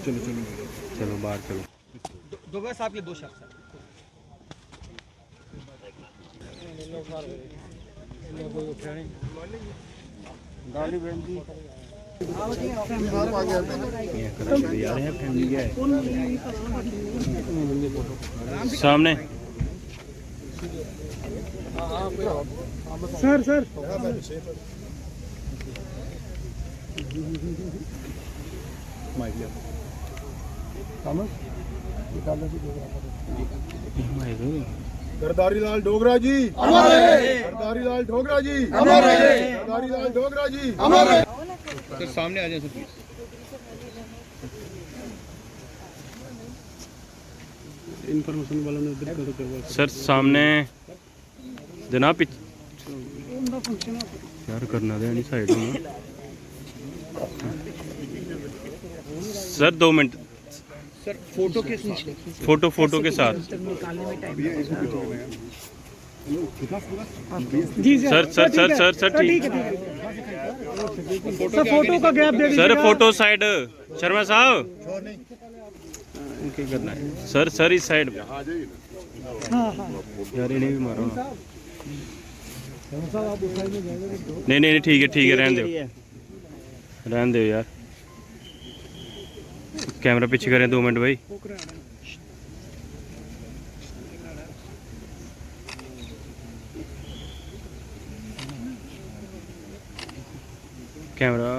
चलो चलो चलो बाहर चलो। दो बस आपके दो शख्स गाड़ी बेंदी सामने सर सर गरदारी लाल डोगरा जी अमर रहे। गरदारी लाल डोगरा जी अमर रहे। गरदारी लाल डोगरा जी अमर रहे। तो सामने आ जाए सर प्लीज। इन्फॉर्मेशन वालों ने उधर करो करवा सर सामने जनाब यार करना दे साइड में सर 2 मिनट सर फोटो के साथ फोटो के साथ जी सर ठीक है सर फोटो का गैप दे सर फोटो साइड शर्मा साहब क्या करना है सर इस साइड यार इन्हें भी मारो नहीं ठीक है रहने दो यार कैमरा पीछे करें 2 मिनट भाई। कैमरा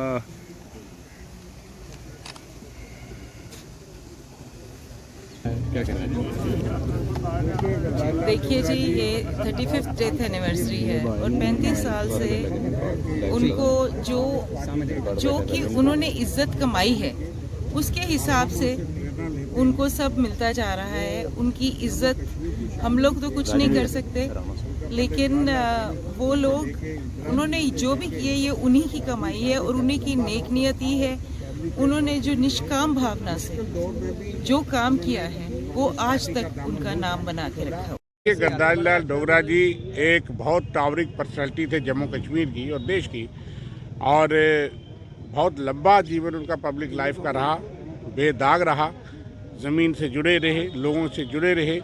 क्या कहना है? देखिए जी, ये 35th डेथ एनिवर्सरी है और 35 साल से उनको जो कि उन्होंने इज्जत कमाई है उसके हिसाब से उनको सब मिलता जा रहा है। उनकी इज्जत हम लोग तो कुछ नहीं कर सकते, लेकिन वो लोग उन्होंने जो भी किए ये उन्हीं की कमाई है और उन्हीं की नेक नियति है। उन्होंने जो निष्काम भावना से जो काम किया है वो आज तक उनका नाम बना के रखा। गरदारी लाल डोगरा जी एक बहुत टावरिंग पर्सनैलिटी थे जम्मू कश्मीर की और देश की, और बहुत लंबा जीवन उनका पब्लिक लाइफ का रहा, बेदाग रहा। ज़मीन से जुड़े रहे, लोगों से जुड़े रहे,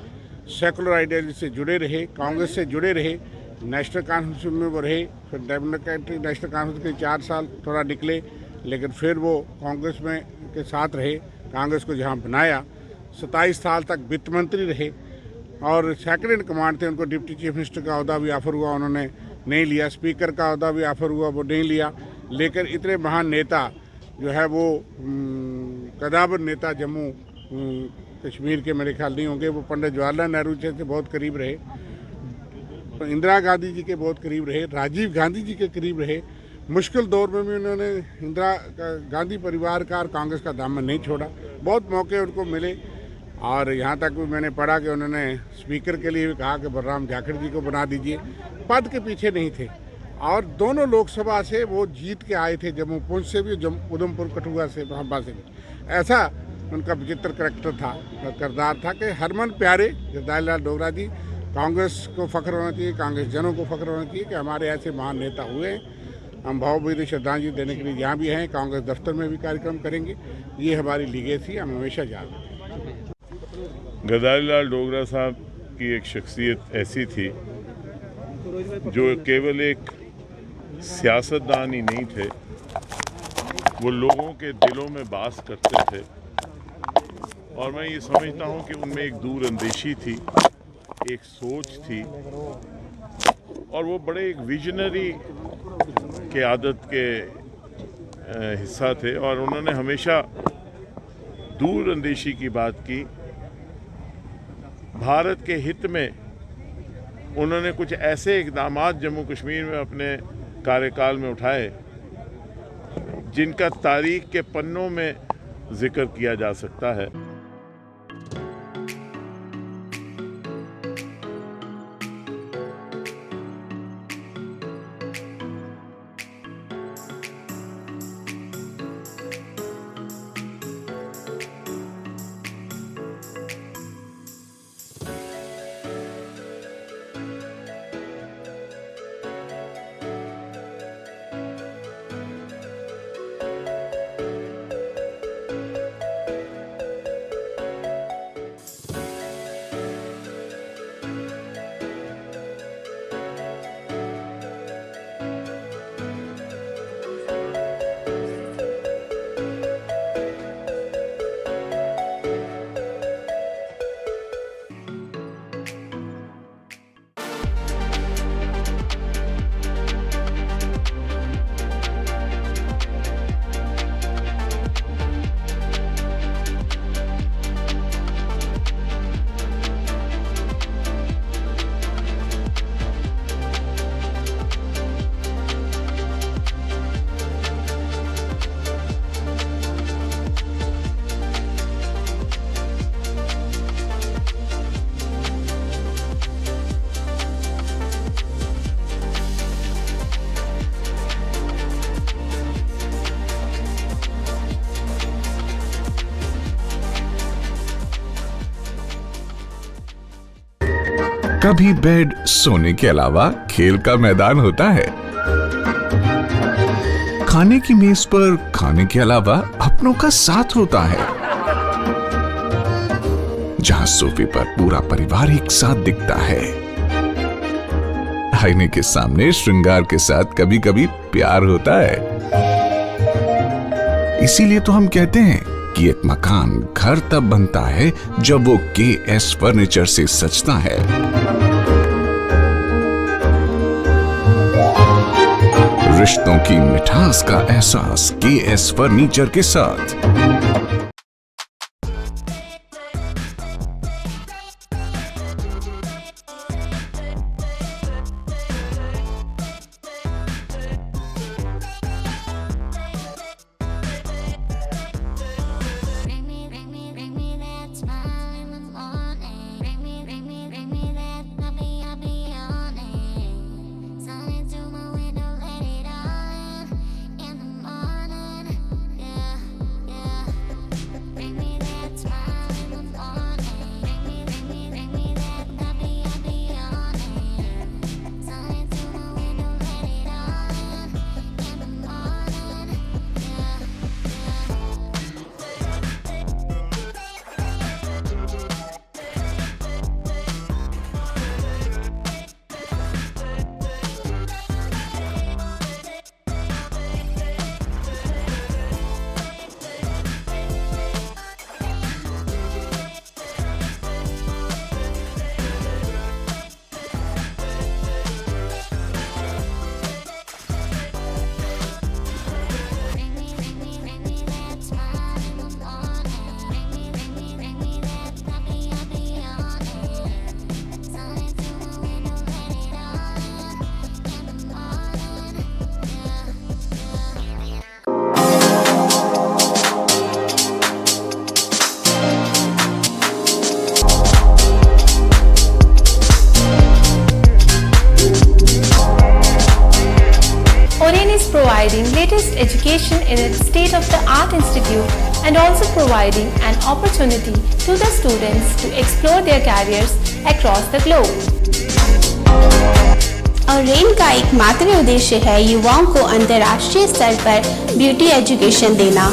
सेकुलर आइडियालजी से जुड़े रहे, कांग्रेस से जुड़े रहे, नेशनल कॉन्फ्रेंस में वो रहे, फिर डेमोक्रेटिक नेशनल कॉन्फ्रेंस के 4 साल थोड़ा निकले, लेकिन फिर वो कांग्रेस में के साथ रहे, कांग्रेस को जहाँ बनाया। 27 साल तक वित्त मंत्री रहे और सेकंड इन कमांड थे। उनको डिप्टी चीफ मिनिस्टर का अहदा भी ऑफर हुआ, उन्होंने नहीं लिया। स्पीकर का अहदा भी ऑफर हुआ, वो नहीं लिया। लेकिन इतने महान नेता जो है वो कदावर नेता जम्मू कश्मीर के मेरे ख्याल नहीं होंगे। वो पंडित जवाहरलाल नेहरू जी से बहुत करीब रहे, इंदिरा गांधी जी के बहुत करीब रहे, राजीव गांधी जी के करीब रहे। मुश्किल दौर में भी उन्होंने इंदिरा गांधी परिवार का और कांग्रेस का दामन नहीं छोड़ा। बहुत मौके उनको मिले और यहाँ तक भी मैंने पढ़ा कि उन्होंने स्पीकर के लिए भी कहा कि बलराम जाखड़ जी को बना दीजिए। पद के पीछे नहीं थे और दोनों लोकसभा से वो जीत के आए थे, जम्मू पुंछ से भी, उधमपुर कठुआ से, भाभा से भी। ऐसा उनका विचित्र करैक्टर था, किरदार था कि हरमन प्यारे गरदारी लाल डोगरा जी। कांग्रेस को फ़ख्र होना चाहिए, कांग्रेस जनों को फ़ख्र होना चाहिए कि हमारे ऐसे महान नेता हुए हैं। हम भावभीनी श्रद्धांजलि देने के लिए यहाँ भी हैं, कांग्रेस दफ्तर में भी कार्यक्रम करेंगे। ये हमारी लीगेसी, हम हमेशा याद रखेंगे। गरदारी लाल डोगरा साहब की एक शख्सियत ऐसी थी जो केवल एक सियासतदान ही नहीं थे, वो लोगों के दिलों में बास करते थे। और मैं ये समझता हूँ कि उनमें एक दूरअंदेशी थी, एक सोच थी, और वो बड़े एक विजनरी के आदत के हिस्सा थे। और उन्होंने हमेशा दूरअंदेशी की बात की। भारत के हित में उन्होंने कुछ ऐसे इक़दामात जम्मू कश्मीर में अपने कार्यकाल में उठाए जिनका तारीख के पन्नों में जिक्र किया जा सकता है। आपका भी बेड सोने के अलावा खेल का मैदान होता है? खाने की मेज पर खाने के अलावा अपनों का साथ होता है, जहां सोफे पर पूरा परिवार एक साथ दिखता है। आईने के सामने श्रृंगार के साथ कभी कभी प्यार होता है। इसीलिए तो हम कहते हैं कि एक मकान घर तब बनता है जब वो KS फर्नीचर से सजता है। रिश्तों की मिठास का एहसास KS फर्नीचर के साथ। Providing latest education in its state-of-the-art institute and also providing an opportunity to the students to explore their careers across the globe. Oren का एकमात्र उद्देश्य है युवाओं को अंतर्राष्ट्रीय स्तर पर ब्यूटी एजुकेशन देना।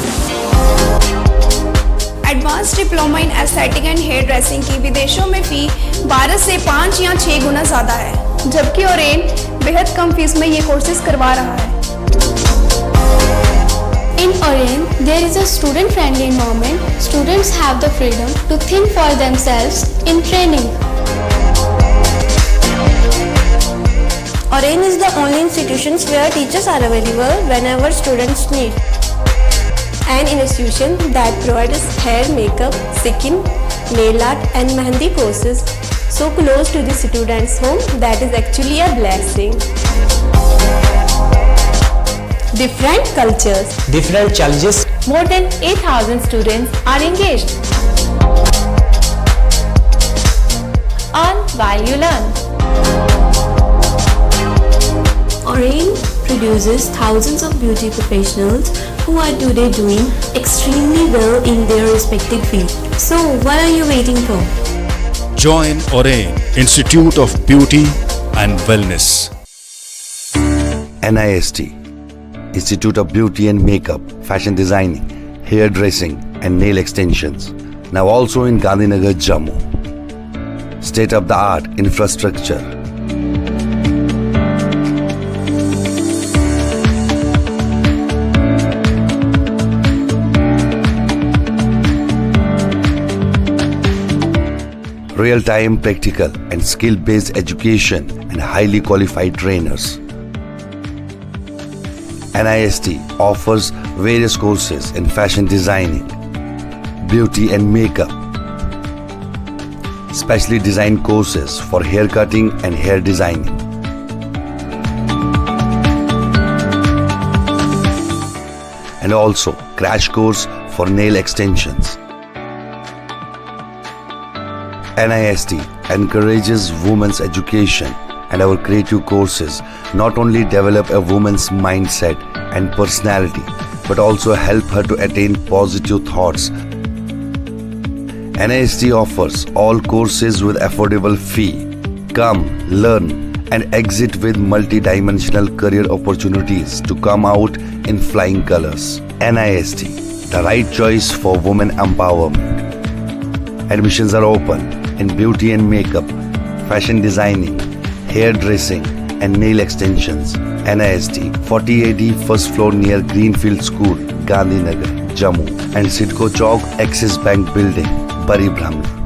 Advance diploma in aesthetic and hair dressing की विदेशों में फी 12 से 5 या 6 गुना ज़्यादा है, जबकि ओरेन बेहद कम फीस में ये कोर्सेज करवा रहा है। In Oren, there is a student-friendly environment. Students have the freedom to think for themselves in training. Oren is the only institution where teachers are available whenever students need. An institution that provides hair, makeup, skin, nail art and mehendi courses so close to the students' home that is actually a blessing. Different cultures, different challenges. More than 8,000 students are engaged. Earn while you learn. Oren produces thousands of beauty professionals who are today doing extremely well in their respective field. So, what are you waiting for? Join Oren Institute of Beauty and Wellness. NIST Institute of Beauty and Makeup, Fashion Designing, Hair Dressing and Nail Extensions. Now also in Gandhinagar, Jammu. State-of-the-art infrastructure. Real-time practical and skill-based education and highly qualified trainers. NIST offers various courses in fashion designing, beauty and makeup, specially designed courses for hair cutting and hair designing. And also crash course for nail extensions. NIST encourages women's education, and our creative courses not only develop a woman's mindset and personality, but also help her to attain positive thoughts. NIST offers all courses with affordable fee Come, learn, and exit with multi-dimensional career opportunities to come out in flying colors. NIST, the right choice for women empowerment. Admissions are open in beauty and makeup, fashion designing, hairdressing, and nail extensions. NIST, 40AD first floor near Greenfield School, Gandhinagar, Jammu, and Sidco Chowk, Axis Bank Building, Bari Brahman.